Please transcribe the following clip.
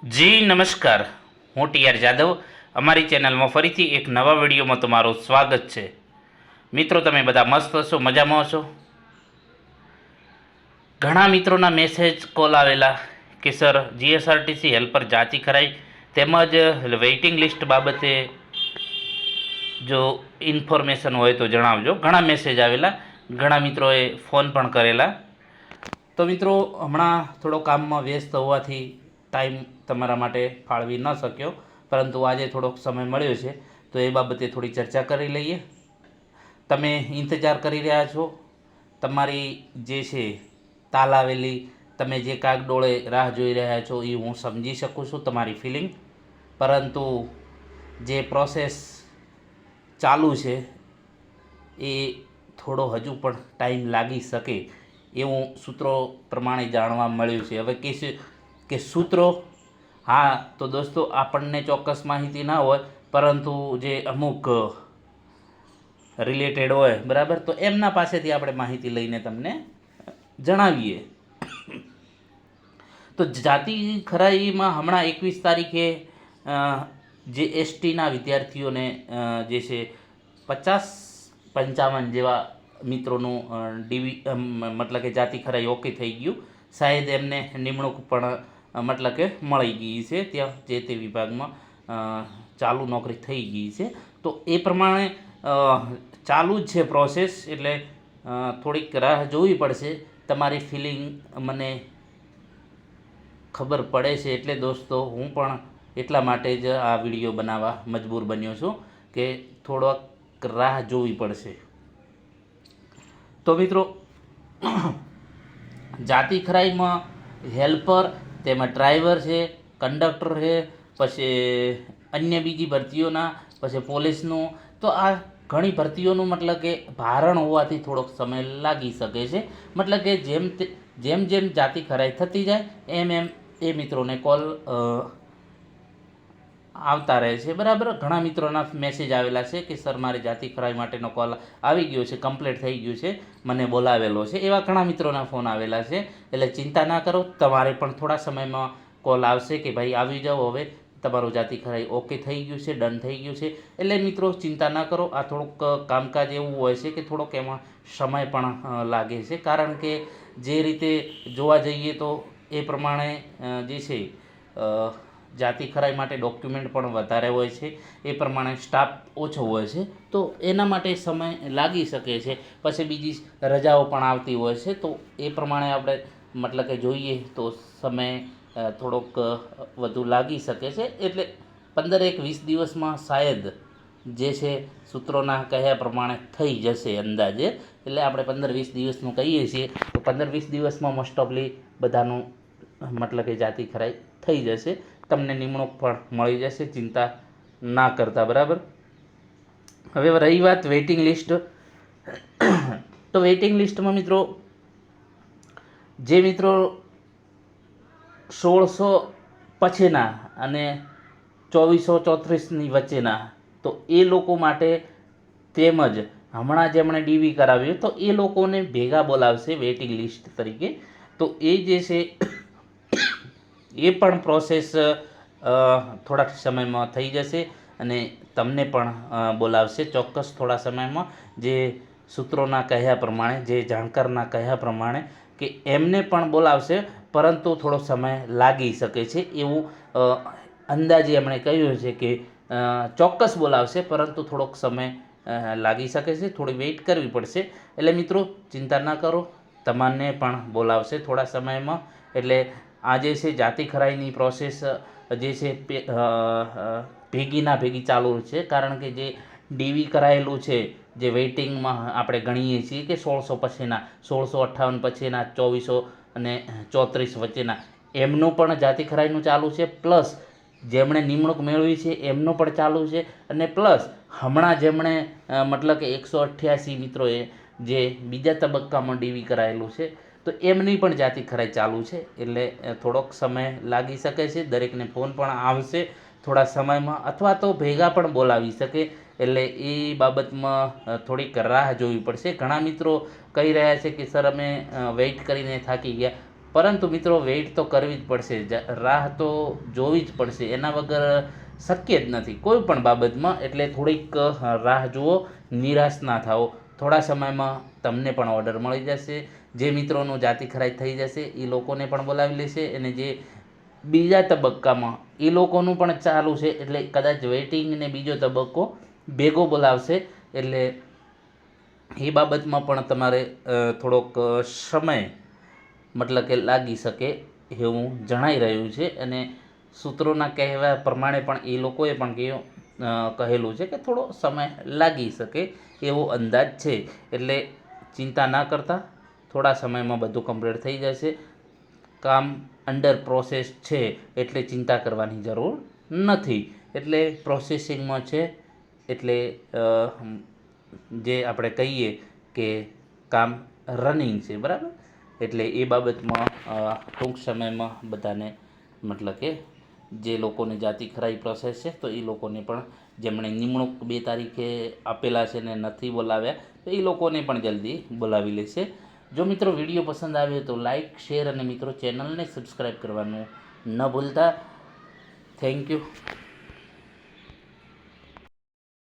જી નમસ્કાર, હું T R Jadav. અમારી ચેનલમાં ફરીથી એક નવા વિડીયોમાં તમારું સ્વાગત છે. મિત્રો, તમે બધા મસ્ત હશો, મજામાં હશો. ઘણા મિત્રોના મેસેજ કોલ આવેલા કે સર જીએસઆરટીસી હેલ્પર જાંચી ખરાઈ તેમજ વેઇટિંગ લિસ્ટ બાબતે જો ઇન્ફોર્મેશન હોય તો જણાવજો. ઘણા મેસેજ આવેલા, ઘણા મિત્રોએ ફોન પણ કરેલા. તો મિત્રો, હમણાં થોડો કામમાં વ્યસ્ત હોવાથી ટાઈમ તમારા માટે ફાળવી ન શક્યો, પરંતુ આજે થોડોક સમય મળ્યો છે તો એ બાબતે થોડી ચર્ચા કરી લઈએ. તમે ઇંતજાર કરી રહ્યા છો, તમારી જે છે તાલાવેલી, તમે જે કાગડોળે રાહ જોઈ રહ્યા છો એ હું સમજી શકું છું, તમારી ફિલિંગ. પરંતુ જે પ્રોસેસ ચાલુ છે એ થોડો હજુ પણ ટાઈમ લાગી શકે એવું સૂત્રો પ્રમાણે જાણવા મળ્યું છે. હવે કહેશે કે સૂત્રો, હા તો દોસ્તો આપણને ચોક્કસ માહિતી ના હોય, પરંતુ જે અમુક રિલેટેડ હોય બરાબર, તો એમના પાસેથી આપણે માહિતી લઈને તમને જણાવીએ. તો જાતિ ખરાઈમાં હમણાં 21 તારીખે જે એસટીના વિદ્યાર્થીઓને જે છે 50-55 જેવા મિત્રોનું મતલબ કે જાતિ ખરાઈ ઓકે થઈ ગયું. શાયદ એમને નિમણૂક પણ મતલબ કે મળી ગઈ છે, ત્યાં જે તે વિભાગમાં ચાલુ નોકરી થઈ ગઈ છે. તો એ પ્રમાણે ચાલુ જ છે પ્રોસેસ, એટલે થોડીક રાહ જોવી પડશે. તમારી ફિલિંગ મને ખબર પડે છે, એટલે દોસ્તો હું પણ એટલા માટે જ આ વિડીયો બનાવવા મજબૂર બન્યો છું કે થોડોક રાહ જોવી પડશે. તો મિત્રો, જાતિ ખરાઈમાં હેલ્પર, તેમાં ડ્રાઈવર છે, કંડક્ટર છે, પછી અન્ય બીજી ભરતીઓના, પછી પોલીસનું, તો આ ઘણી ભરતીઓનું મતલબ કે ભારણ હોવાથી થોડોક સમય લાગી શકે છે. મતલબ કે જેમ જેમ જાતિ ખરાઈ થતી જાય એમ એમ એ મિત્રોને કોલ આવતા રહે છે બરાબર. ઘણા મિત્રોના મેસેજ આવેલા છે કે સર મારે જાતિ ખરાઈ માટેનો કોલ આવી ગયો છે, કમ્પ્લીટ થઈ ગયું છે, મને બોલાવેલો છે. એવા ઘણા મિત્રોના ફોન આવેલા છે. એટલે ચિંતા ના કરો, તમારે પણ થોડા સમયમાં કોલ આવશે કે ભાઈ આવી જાઓ, હવે તમારું જાતિ ખરાઈ ઓકે થઈ ગયું છે, ડન થઈ ગયું છે. એટલે મિત્રો ચિંતા ના કરો. આ થોડુંક કામકાજ એવું હોય છે કે થોડોક એમાં સમય પણ લાગે છે, કારણ કે જે રીતે જોવા જઈએ તો એ પ્રમાણે જે છે જાતિ ખરાઈ માટે ડોક્યુમેન્ટ પણ વધારે હોય છે, એ પ્રમાણે સ્ટાફ ઓછો હોય છે, તો એના માટે સમય લાગી શકે છે. પછી બીજી રજાઓ પણ આવતી હોય છે, તો એ પ્રમાણે આપણે મતલબ કે જોઈએ તો સમય થોડોક વધુ લાગી શકે છે. એટલે 15-20 દિવસમાં શાયદ જે છે સૂત્રોના કહ્યા પ્રમાણે થઈ જશે અંદાજે. એટલે આપણે 15-20 દિવસનું કહીએ છીએ, તો 15-20 દિવસમાં મોસ્ટ ઓફલી બધાનું મતલબ કે જાતિ ખરાઈ થઈ જશે, તમને નિમણૂક પણ મળી જશે. ચિંતા ના કરતા બરાબર. હવે રહી વાત વેઇટિંગ લિસ્ટ, તો વેઇટિંગ લિસ્ટમાં મિત્રો, જે મિત્રો 1600 પછીના અને 2434ની વચ્ચેના, તો એ લોકો માટે, તેમજ હમણાં જેમણે ડીવી કરાવ્યું તો એ લોકોને ભેગા બોલાવશે વેઇટિંગ લિસ્ટ તરીકે. તો એ જે છે એ પણ પ્રોસેસ થોડાક સમયમાં થઈ જશે અને તમને પણ બોલાવશે ચોક્કસ થોડા સમયમાં. જે સૂત્રોના કહ્યા પ્રમાણે, જે જાણકારના કહ્યા પ્રમાણે, કે એમને પણ બોલાવશે, પરંતુ થોડો સમય લાગી શકે છે એવું અંદાજે એમણે કહ્યું છે કે ચોક્કસ બોલાવશે, પરંતુ થોડોક સમય લાગી શકે છે, થોડી વેઇટ કરવી પડશે. એટલે મિત્રો ચિંતા ના કરો, તમને પણ બોલાવશે થોડા સમયમાં. એટલે આજે છે જાતિ ખરાઈની પ્રોસેસ જે છે ભેગી ના ભેગી ચાલુ છે, કારણ કે જે ડીવી કરાયેલું છે, જે વેઇટિંગમાં આપણે ગણીએ છીએ કે 1600 પછીના, 1658 પછીના, 2434 વચ્ચેના, એમનું પણ જાતિ ખરાઈનું ચાલુ છે. પ્લસ જેમણે નિમણૂક મેળવી છે એમનું પણ ચાલુ છે, અને પ્લસ હમણાં જેમણે મતલબ કે 188 મિત્રોએ જે બીજા તબક્કામાં ડીવી કરાયેલું છે, તો એમની પણ જાતિ ખરાઈ ચાલુ છે. એટલે થોડોક સમય લાગી શકે છે. દરેકને ફોન પણ આવશે થોડા સમયમાં, અથવા તો ભેગા પણ બોલાવી શકે. એટલે એ બાબતમાં થોડીક રાહ જોવી પડશે. ઘણા મિત્રો કહી રહ્યા છે કે સર અમે વેઇટ કરીને થાકી ગયા, પરંતુ મિત્રો વેઇટ તો કરવી જ પડશે, રાહ તો જોવી જ પડશે, એના વગર શક્ય જ નથી કોઈ પણ બાબતમાં. એટલે થોડીક રાહ જુઓ, નિરાશ ના થાઓ, થોડા સમયમાં તમને પણ ઓર્ડર મળી જશે. જે મિત્રોનું જાતિ ખરાઈ થઈ જશે એ લોકોને પણ બોલાવી લેશે, અને જે બીજા તબક્કામાં એ લોકોનું પણ ચાલુ છે, એટલે કદાચ વેઇટિંગ ને બીજો તબક્કો ભેગો બોલાવશે. એટલે એ બાબતમાં પણ તમારે થોડોક સમય મતલબ કે લાગી શકે એવું જણાઈ રહ્યું છે. અને સૂત્રોના કહેવા પ્રમાણે પણ એ લોકોએ પણ કહેલું છે કે થોડો સમય લાગી શકે એવો અંદાજ છે. એટલે ચિંતા ના કરતા, થોડા સમયમાં બધું કમ્પ્લીટ થઈ જશે. કામ અંડર પ્રોસેસ છે એટલે ચિંતા કરવાની જરૂર નથી. એટલે પ્રોસેસિંગમાં છે, એટલે જે આપણે કહીએ કે કામ રનિંગ છે, બરાબર. એટલે એ બાબતમાં ટૂંક સમયમાં બધાને મતલબ કે જે લોકોને જાતિ ખરાઈ પ્રોસેસ છે તો એ લોકોને પણ, જેમણે નિમણૂક 2 તારીખે આપેલા છે ને નથી બોલાવ્યા, તો એ લોકોને પણ જલ્દી બોલાવી લેશે. જો મિત્રો વિડીયો પસંદ આવ્યો તો લાઈક, શેર અને મિત્રો ચેનલને સબસ્ક્રાઈબ કરવાનું ન ભૂલતા. Thank you.